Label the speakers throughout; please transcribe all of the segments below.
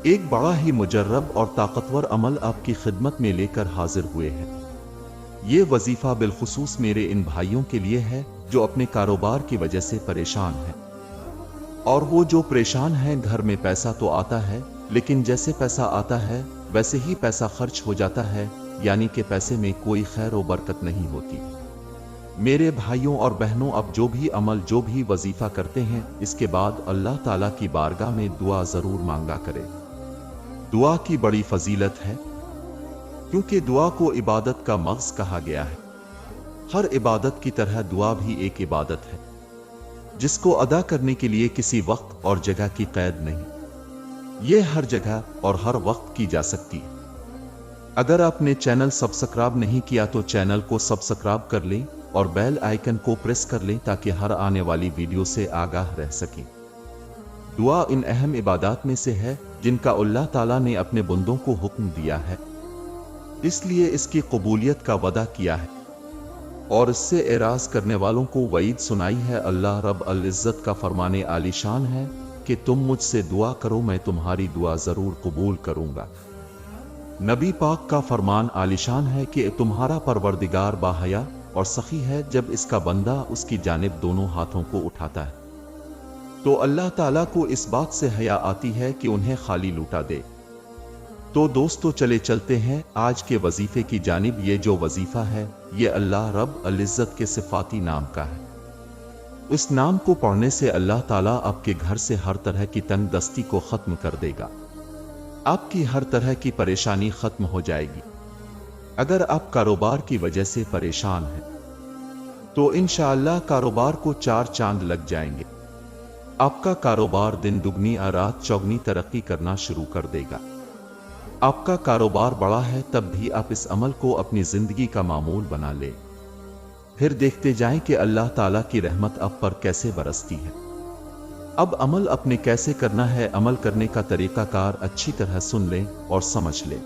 Speaker 1: ایک بڑا ہی مجرب اور طاقتور عمل آپ کی خدمت میں لے کر حاضر ہوئے ہیں۔ یہ وظیفہ بالخصوص میرے ان بھائیوں کے لیے ہے جو اپنے کاروبار کی وجہ سے پریشان ہیں، اور وہ جو پریشان ہیں گھر میں پیسہ تو آتا ہے لیکن جیسے پیسہ آتا ہے ویسے ہی پیسہ خرچ ہو جاتا ہے، یعنی کہ پیسے میں کوئی خیر و برکت نہیں ہوتی۔ میرے بھائیوں اور بہنوں، اب جو بھی عمل جو بھی وظیفہ کرتے ہیں اس کے بعد اللہ تعالیٰ کی بارگاہ میں دعا ضرور مانگا کرے۔ دعا کی بڑی فضیلت ہے کیونکہ دعا کو عبادت کا مغز کہا گیا ہے۔ ہر عبادت کی طرح دعا بھی ایک عبادت ہے جس کو ادا کرنے کے لیے کسی وقت اور جگہ کی قید نہیں، یہ ہر جگہ اور ہر وقت کی جا سکتی ہے۔ اگر آپ نے چینل سبسکرائب نہیں کیا تو چینل کو سبسکرائب کر لیں اور بیل آئیکن کو پریس کر لیں تاکہ ہر آنے والی ویڈیو سے آگاہ رہ سکیں۔ دعا ان اہم عبادات میں سے ہے جن کا اللہ تعالیٰ نے اپنے بندوں کو حکم دیا ہے، اس لیے اس کی قبولیت کا وعدہ کیا ہے اور اس سے اعراض کرنے والوں کو وعید سنائی ہے۔ اللہ رب العزت کا فرمان عالی شان ہے کہ تم مجھ سے دعا کرو، میں تمہاری دعا ضرور قبول کروں گا۔ نبی پاک کا فرمان عالی شان ہے کہ تمہارا پروردگار باحیا اور سخی ہے، جب اس کا بندہ اس کی جانب دونوں ہاتھوں کو اٹھاتا ہے تو اللہ تعالیٰ کو اس بات سے حیا آتی ہے کہ انہیں خالی لوٹا دے۔ تو دوستو چلے چلتے ہیں آج کے وظیفے کی جانب۔ یہ جو وظیفہ ہے یہ اللہ رب العزت کے صفاتی نام کا ہے۔ اس نام کو پڑھنے سے اللہ تعالیٰ آپ کے گھر سے ہر طرح کی تنگ دستی کو ختم کر دے گا، آپ کی ہر طرح کی پریشانی ختم ہو جائے گی۔ اگر آپ کاروبار کی وجہ سے پریشان ہیں تو انشاءاللہ کاروبار کو 4 چاند لگ جائیں گے، آپ کا کاروبار دن دگنی اور رات چوگنی ترقی کرنا شروع کر دے گا۔ آپ کا کاروبار بڑا ہے تب بھی آپ اس عمل کو اپنی زندگی کا معمول بنا لیں، پھر دیکھتے جائیں کہ اللہ تعالیٰ کی رحمت آپ پر کیسے برستی ہے۔ اب عمل اپنے کیسے کرنا ہے، عمل کرنے کا طریقہ کار اچھی طرح سن لیں اور سمجھ لیں۔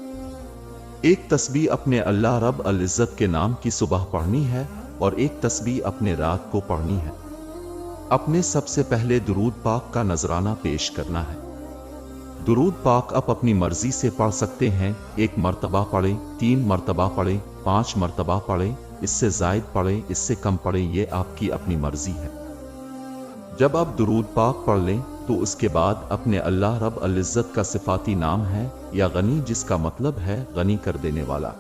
Speaker 1: ایک تسبیح اپنے اللہ رب العزت کے نام کی صبح پڑھنی ہے اور ایک تسبیح اپنے رات کو پڑھنی ہے۔ اپنے سب سے پہلے درود پاک کا نذرانہ پیش کرنا ہے۔ درود پاک آپ اپنی مرضی سے پڑھ سکتے ہیں، 1 مرتبہ پڑھیں، 3 مرتبہ پڑھیں، 5 مرتبہ پڑھیں، اس سے زائد پڑھیں، اس سے کم پڑھیں، یہ آپ کی اپنی مرضی ہے۔ جب آپ درود پاک پڑھ لیں تو اس کے بعد اپنے اللہ رب العزت کا صفاتی نام ہے یا غنی، جس کا مطلب ہے غنی کر دینے والا،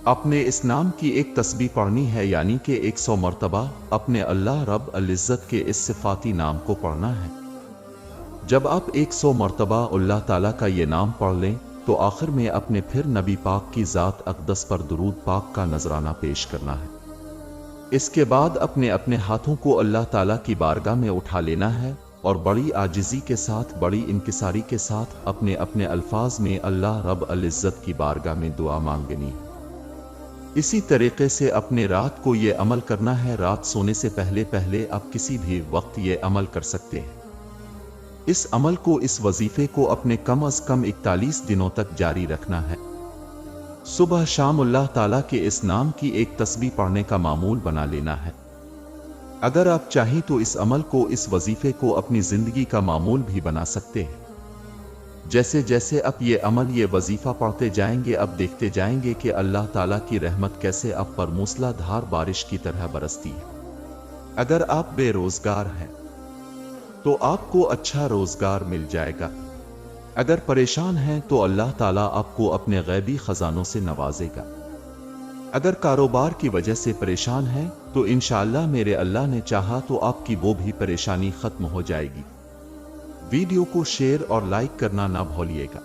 Speaker 1: اپنے اس نام کی ایک تسبیح پڑھنی ہے، یعنی کہ 100 مرتبہ اپنے اللہ رب العزت کے اس صفاتی نام کو پڑھنا ہے۔ جب آپ 100 مرتبہ اللہ تعالیٰ کا یہ نام پڑھ لیں تو آخر میں اپنے پھر نبی پاک کی ذات اقدس پر درود پاک کا نذرانہ پیش کرنا ہے۔ اس کے بعد اپنے ہاتھوں کو اللہ تعالیٰ کی بارگاہ میں اٹھا لینا ہے اور بڑی عاجزی کے ساتھ، بڑی انکساری کے ساتھ اپنے الفاظ میں اللہ رب العزت کی بارگاہ میں دعا مانگنی ہے۔ اسی طریقے سے اپنے رات کو یہ عمل کرنا ہے۔ رات سونے سے پہلے آپ کسی بھی وقت یہ عمل کر سکتے ہیں۔ اس عمل کو، اس وظیفے کو اپنے کم از کم 41 دنوں تک جاری رکھنا ہے۔ صبح شام اللہ تعالیٰ کے اس نام کی ایک تسبیح پڑھنے کا معمول بنا لینا ہے۔ اگر آپ چاہیں تو اس عمل کو، اس وظیفے کو اپنی زندگی کا معمول بھی بنا سکتے ہیں۔ جیسے جیسے آپ یہ عمل، یہ وظیفہ پڑھتے جائیں گے، اب دیکھتے جائیں گے کہ اللہ تعالیٰ کی رحمت کیسے آپ پر موسلا دھار بارش کی طرح برستی ہے۔ اگر آپ بے روزگار ہیں تو آپ کو اچھا روزگار مل جائے گا۔ اگر پریشان ہیں تو اللہ تعالیٰ آپ کو اپنے غیبی خزانوں سے نوازے گا۔ اگر کاروبار کی وجہ سے پریشان ہیں تو انشاءاللہ میرے اللہ نے چاہا تو آپ کی وہ بھی پریشانی ختم ہو جائے گی۔ ویڈیو کو شیئر اور لائک کرنا نہ بھولیے گا۔